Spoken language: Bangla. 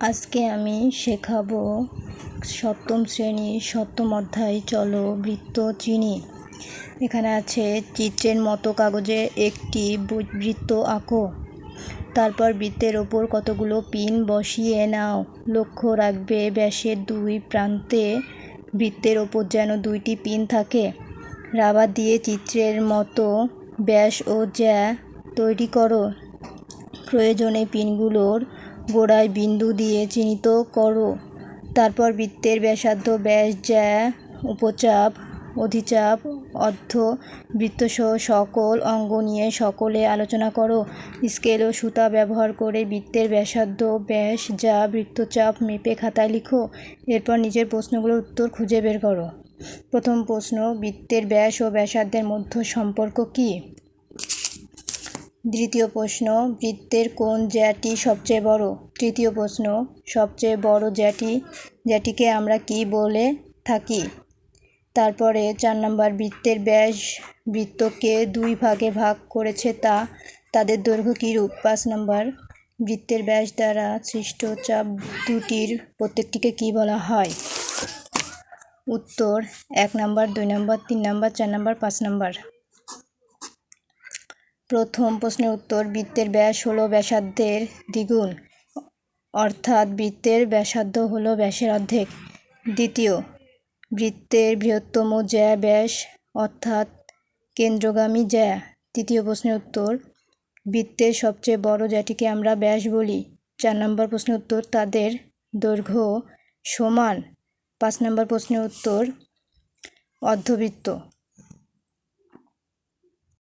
আজকে আমি শেখাবো সপ্তম শ্রেণীর সপ্তম অধ্যায় চলো বৃত্ত চিনি। এখানে আছে চিত্রের মতো কাগজে একটি বৃত্ত আঁকো। তারপর বৃত্তের ওপর কতগুলো পিন বসিয়ে নাও। লক্ষ্য রাখবে ব্যাসের দুই প্রান্তে বৃত্তের ওপর যেন দুইটি পিন থাকে। রাবার দিয়ে চিত্রের মতো ব্যাস ও জ্যা তৈরি করো। প্রয়োজনে পিনগুলোর গোড়ায় বিন্দু দিয়ে চিহ্নিত করো। তারপর বৃত্তের ব্যাসার্ধ, ব্যাস, জ্যা, উপচাপ, অধিচাপ, অর্ধবৃত্তসহ সকল অঙ্গ নিয়ে সকলে আলোচনা করো। স্কেল ও সুতা ব্যবহার করে বৃত্তের ব্যাসার্ধ, ব্যাস, জ্যা, বৃত্তচাপ মেপে খাতায় লিখো। এরপর নিজের প্রশ্নগুলোর উত্তর খুঁজে বের করো। প্রথম প্রশ্ন, বৃত্তের ব্যাস ও ব্যাসার্ধের মধ্যে সম্পর্ক কী? দ্বিতীয় প্রশ্ন, বৃত্তের কোন জ্যাটি সবচেয়ে বড়? তৃতীয় প্রশ্ন, সবচেয়ে বড় জ্যাটিকে আমরা কি বলে থাকি? তারপরে 4 নম্বর, বৃত্তের ব্যাস বৃত্তকে দুই ভাগে ভাগ করেছে তাদের দৈর্ঘ্য কীরূপ? 5 নম্বর, বৃত্তের ব্যাস দ্বারা সৃষ্ট চাপ দুটির প্রত্যেকটিকে কি বলা হয়? উত্তর 1 নম্বর, 2 নম্বর, 3 নম্বর, 4 নম্বর, 5 নম্বর। প্রথম প্রশ্নের উত্তর, বৃত্তের ব্যাস হলো ব্যাসার্ধের দ্বিগুণ, অর্থাৎ বৃত্তের ব্যাসার্ধ হলো ব্যাসের অর্ধেক। দ্বিতীয়, বৃত্তের বৃহত্তম জ্যা ব্যাস, অর্থাৎ কেন্দ্রগামী জ্যা। তৃতীয় প্রশ্নের উত্তর, বৃত্তের সবচেয়ে বড় জ্যাটিকে আমরা ব্যাস বলি। 4 নম্বর প্রশ্নের উত্তর, তাদের দৈর্ঘ্য সমান। 5 নম্বর প্রশ্নের উত্তর, অর্ধবৃত্ত।